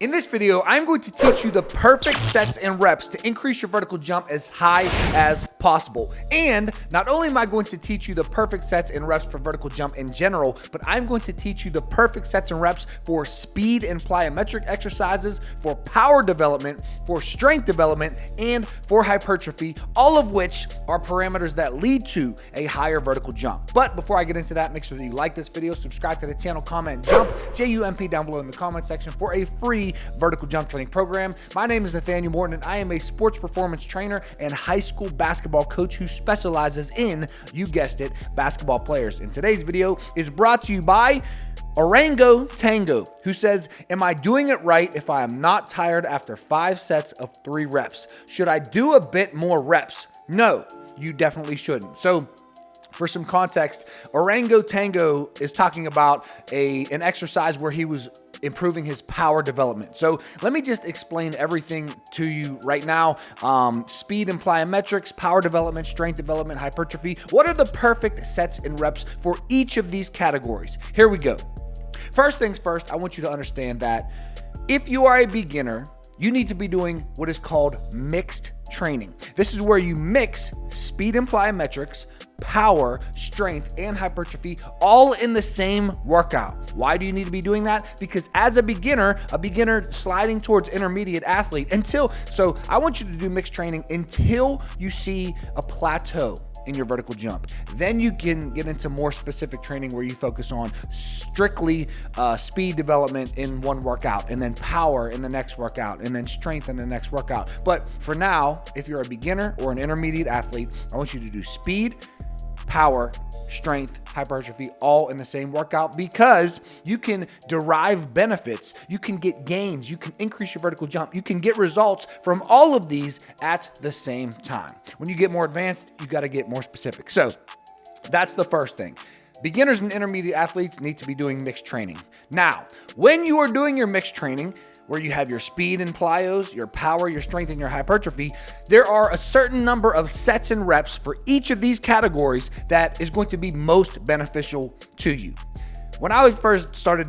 In this video, I'm going to teach you the perfect sets and reps to increase your vertical jump as high as possible. And not only am I going to teach you the perfect sets and reps for vertical jump in general, but I'm going to teach you the perfect sets and reps for speed and plyometric exercises, for power development, for strength development, and for hypertrophy, all of which are parameters that lead to a higher vertical jump. But before I get into that, make sure that you like this video, subscribe to the channel, comment, jump, JUMP down below in the comment section for a free vertical jump training program. My name is Nathaniel Morton, and I am a sports performance trainer and high school basketball coach who specializes in, you guessed it, basketball players. And today's video is brought to you by Orango Tango, who says, am I doing it right if I am not tired after 5 sets of 3 reps? Should I do a bit more reps? No, you definitely shouldn't. So for some context, Orango Tango is talking about an exercise where he was improving his power development. So let me just explain everything to you right now. Speed and plyometrics, power development, strength development, hypertrophy. What are the perfect sets and reps for each of these categories? Here we go. First things first, I want you to understand that if you are a beginner, you need to be doing what is called mixed training. This is where you mix speed and plyometrics, power, strength, and hypertrophy all in the same workout. Why do you need to be doing that? Because as a beginner sliding towards intermediate athlete so I want you to do mixed training until you see a plateau in your vertical jump. Then you can get into more specific training where you focus on strictly speed development in one workout, and then power in the next workout, and then strength in the next workout. But for now, if you're a beginner or an intermediate athlete, I want you to do speed, power, strength, hypertrophy, all in the same workout, because you can derive benefits, you can get gains, you can increase your vertical jump, you can get results from all of these at the same time. When you get more advanced, you got to get more specific. So that's the first thing. Beginners and intermediate athletes need to be doing mixed training. Now, when you are doing your mixed training, where you have your speed and plyos, your power, your strength, and your hypertrophy, there are a certain number of sets and reps for each of these categories that is going to be most beneficial to you. When I first started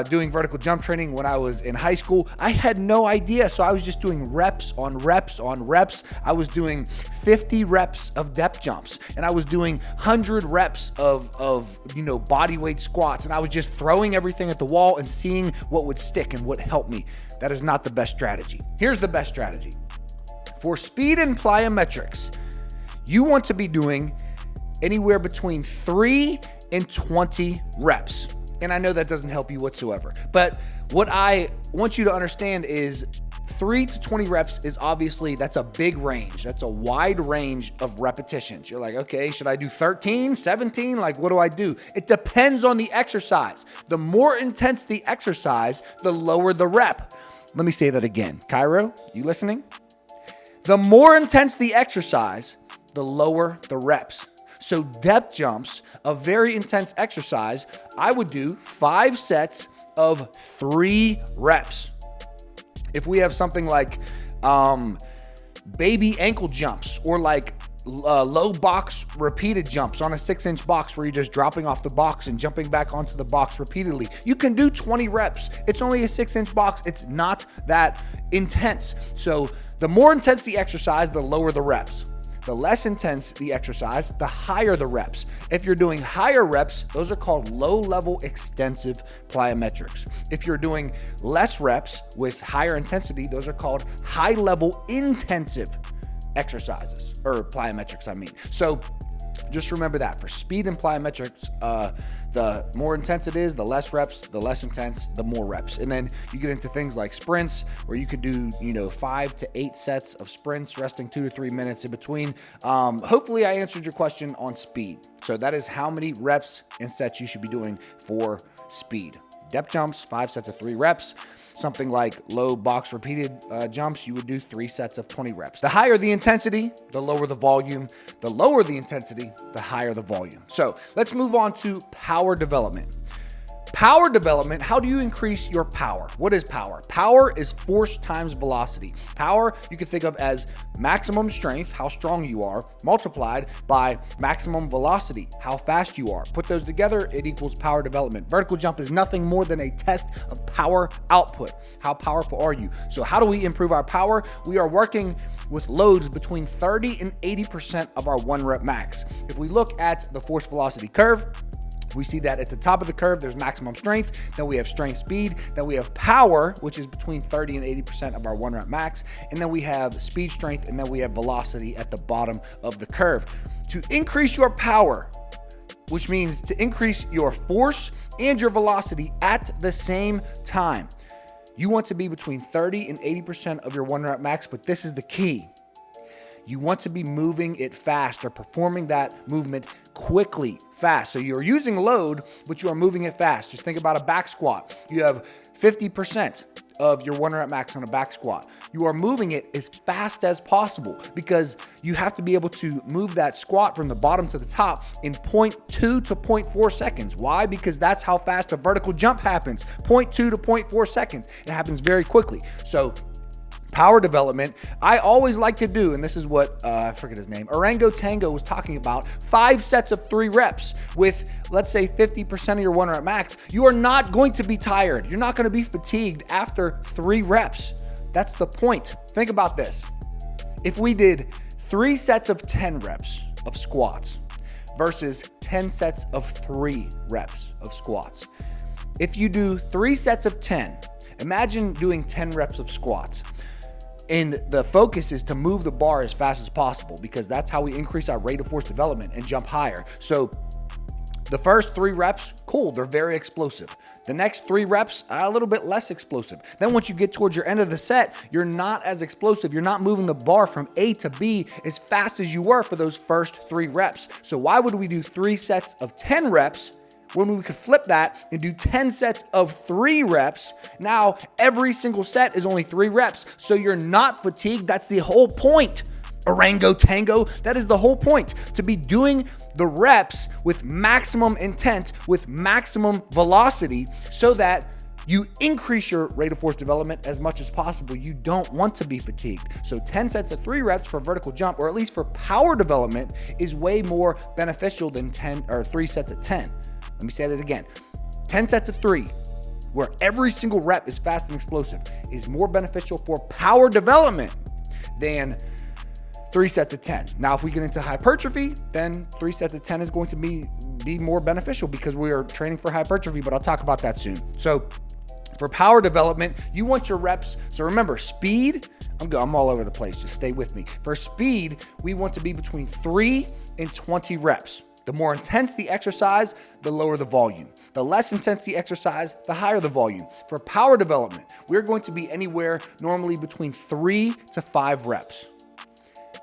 doing vertical jump training when I was in high school, I had no idea. So I was just doing reps on reps on reps. I was doing 50 reps of depth jumps, and I was doing 100 reps of body weight squats, and I was just throwing everything at the wall and seeing what would stick and what helped me. That is not the best strategy. Here's the best strategy. For speed and plyometrics, you want to be doing anywhere between 3 and 20 reps. And I know that doesn't help you whatsoever. But what I want you to understand is 3 to 20 reps is obviously, that's a big range. That's a wide range of repetitions. You're like, okay, should I do 13, 17? Like, what do I do? It depends on the exercise. The more intense the exercise, the lower the rep. Let me say that again. Cairo, you listening? The more intense the exercise, the lower the reps. So depth jumps, a very intense exercise, I would do 5 sets of 3 reps. If we have something like baby ankle jumps, or like low box repeated jumps on a 6-inch box where you're just dropping off the box and jumping back onto the box repeatedly, you can do 20 reps. It's only a 6-inch box. It's not that intense. So the more intense the exercise, the lower the reps. The less intense the exercise, the higher the reps. If you're doing higher reps, those are called low-level extensive plyometrics. If you're doing less reps with higher intensity, those are called high-level intensive exercises, or plyometrics, I mean. So just remember that for speed and plyometrics, the more intense it is, the less reps, the less intense, the more reps. And then you get into things like sprints, where you could do, 5 to 8 sets of sprints, resting 2 to 3 minutes in between. Hopefully I answered your question on speed. So that is how many reps and sets you should be doing for speed. Depth jumps, 5 sets of 3 reps. Something like low box repeated jumps, you would do 3 sets of 20 reps. The higher the intensity, the lower the volume. The lower the intensity, the higher the volume. So let's move on to power development. Power development, how do you increase your power? What is power? Power is force times velocity. Power, you can think of as maximum strength, how strong you are, multiplied by maximum velocity, how fast you are. Put those together, it equals power development. Vertical jump is nothing more than a test of power output. How powerful are you? So how do we improve our power? We are working with loads between 30 and 80% of our 1 rep max. If we look at the force velocity curve, we see that at the top of the curve, there's maximum strength, then we have strength speed, then we have power, which is between 30 and 80% of our 1 rep max, and then we have speed strength, and then we have velocity at the bottom of the curve. To increase your power, which means to increase your force and your velocity at the same time, you want to be between 30 and 80% of your 1 rep max, but this is the key. You want to be moving it fast or performing that movement quickly, fast. So you're using load, but you are moving it fast. Just think about a back squat. You have 50% of your 1 rep max on a back squat. You are moving it as fast as possible because you have to be able to move that squat from the bottom to the top in 0.2 to 0.4 seconds. Why? Because that's how fast a vertical jump happens. 0.2 to 0.4 seconds. It happens very quickly. So power development, I always like to do, and this is what, I forget his name, Orango Tango was talking about, 5 sets of 3 reps with, let's say, 50% of your 1 rep max. You are not going to be tired. You're not going to be fatigued after 3 reps. That's the point. Think about this. If we did 3 sets of 10 reps of squats versus 10 sets of 3 reps of squats. If you do 3 sets of 10, imagine doing 10 reps of squats. And the focus is to move the bar as fast as possible because that's how we increase our rate of force development and jump higher. So the first 3 reps, cool, they're very explosive. The next 3 reps, a little bit less explosive. Then once you get towards your end of the set, you're not as explosive. You're not moving the bar from A to B as fast as you were for those first 3 reps. So why would we do 3 sets of 10 reps when we could flip that and do 10 sets of 3 reps? Now, every single set is only 3 reps, so you're not fatigued. That's the whole point. Orango Tango, that is the whole point, to be doing the reps with maximum intent, with maximum velocity, so that you increase your rate of force development as much as possible. You don't want to be fatigued. So 10 sets of 3 reps for vertical jump, or at least for power development, is way more beneficial than 3 sets of 10. Let me say that again. 10 sets of 3, where every single rep is fast and explosive, is more beneficial for power development than 3 sets of 10. Now, if we get into hypertrophy, then 3 sets of 10 is going to be more beneficial because we are training for hypertrophy, but I'll talk about that soon. So for power development, you want your reps. So remember, speed, I'm all over the place. Just stay with me. For speed, we want to be between 3 and 20 reps. The more intense the exercise, the lower the volume. The less intense the exercise, the higher the volume. For power development, we're going to be anywhere normally between 3 to 5 reps.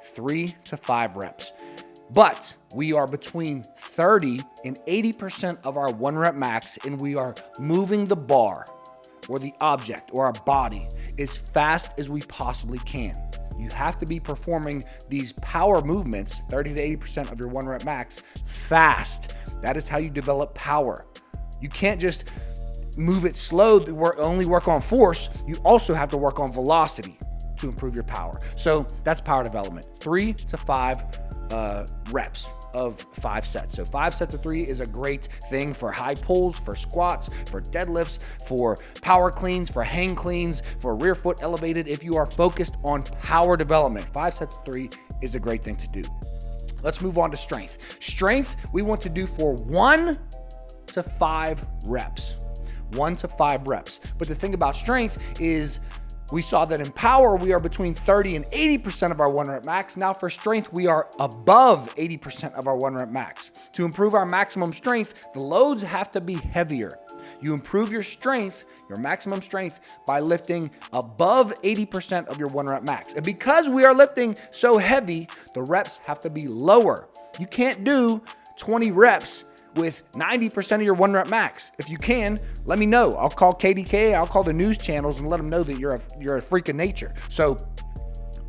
3 to 5 reps. But we are between 30 and 80% of our 1 rep max, and we are moving the bar or the object or our body as fast as we possibly can. You have to be performing these power movements, 30 to 80% of your 1 rep max, fast. That is how you develop power. You can't just move it slow to only work on force. You also have to work on velocity to improve your power. So that's power development, 3 to 5 reps of 5 sets. So 5 sets of 3 is a great thing for high pulls, for squats, for deadlifts, for power cleans, for hang cleans, for rear foot elevated. If you are focused on power development, 5 sets of 3 is a great thing to do. Let's move on to strength. Strength, we want to do for 1 to 5 reps. 1 to 5 reps. But the thing about strength is, we saw that in power, we are between 30 and 80% of our 1 rep max. Now for strength, we are above 80% of our 1 rep max. To improve our maximum strength, the loads have to be heavier. You improve your strength, your maximum strength, by lifting above 80% of your 1 rep max. And because we are lifting so heavy, the reps have to be lower. You can't do 20 reps with 90% of your 1 rep max. If you can, let me know. I'll call KDK, I'll call the news channels and let them know that you're a freak of nature. So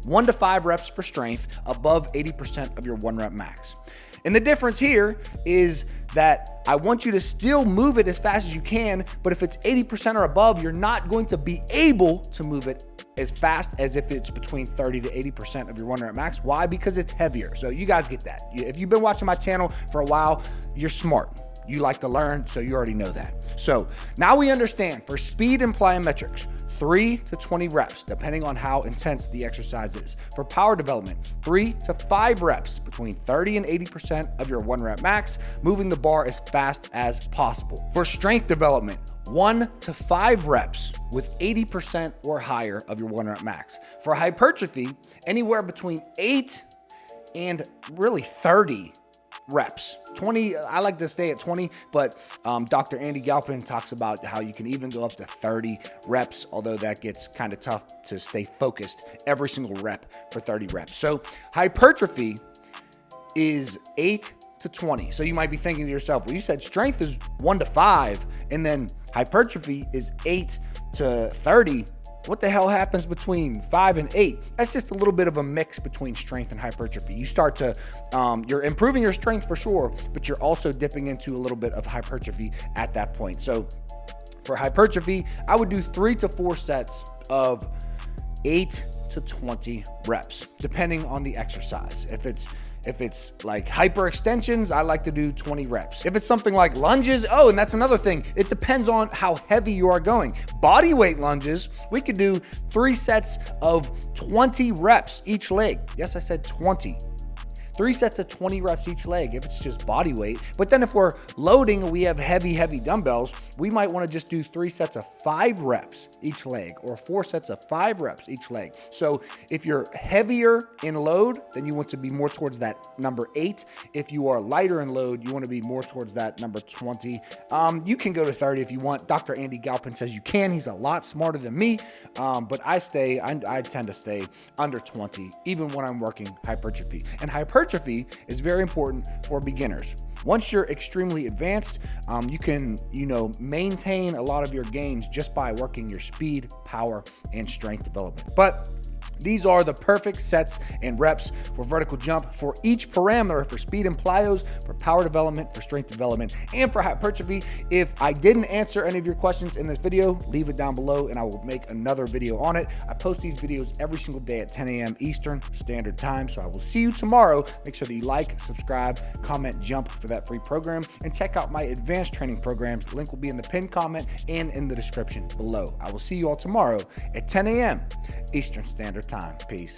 1 to 5 reps for strength above 80% of your 1 rep max. And the difference here is that I want you to still move it as fast as you can, but if it's 80% or above, you're not going to be able to move it as fast as if it's between 30 to 80% of your 1 rep max. Why? Because it's heavier. So you guys get that. If you've been watching my channel for a while, you're smart. You like to learn, so you already know that. So now we understand for speed and plyometrics, 3 to 20 reps, depending on how intense the exercise is. For power development, 3 to 5 reps, between 30 and 80% of your 1 rep max, moving the bar as fast as possible. For strength development, 1 to 5 reps with 80% or higher of your 1 rep max. For hypertrophy, anywhere between 8 and really 30 reps. 20, I like to stay at 20, but Dr. Andy Galpin talks about how you can even go up to 30 reps, although that gets kind of tough to stay focused every single rep for 30 reps. So hypertrophy is 8 to 20. So you might be thinking to yourself, well, you said strength is 1 to 5, and then hypertrophy is 8 to 30. What the hell happens between 5 and 8? That's just a little bit of a mix between strength and hypertrophy. You start to, you're improving your strength for sure, but you're also dipping into a little bit of hypertrophy at that point. So for hypertrophy, I would do 3 to 4 sets of 8 to 20 reps, depending on the exercise. If it's like hyper extensions, I like to do 20 reps. If it's something like lunges, oh, and that's another thing. It depends on how heavy you are going. Body weight lunges, we could do 3 sets of 20 reps each leg. Yes, I said 20. 3 sets of 20 reps each leg if it's just body weight. But then if we're loading and we have heavy dumbbells, we might want to just do 3 sets of 5 reps each leg, or 4 sets of 5 reps each leg. So if you're heavier in load, then you want to be more towards that number 8. If you are lighter in load, you want to be more towards that number 20. You can go to 30 if you want. Dr. Andy Galpin says you can. He's a lot smarter than me, but I tend to stay under 20, even when I'm working hypertrophy. And hypertrophy is very important for beginners. Once you're extremely advanced, you can, maintain a lot of your gains just by working your speed, power, and strength development. But these are the perfect sets and reps for vertical jump for each parameter, for speed and plyos, for power development, for strength development, and for hypertrophy. If I didn't answer any of your questions in this video, leave it down below and I will make another video on it. I post these videos every single day at 10 a.m. Eastern Standard Time. So I will see you tomorrow. Make sure that you like, subscribe, comment, jump for that free program, and check out my advanced training programs. The link will be in the pinned comment and in the description below. I will see you all tomorrow at 10 a.m. Eastern Standard Time. Peace.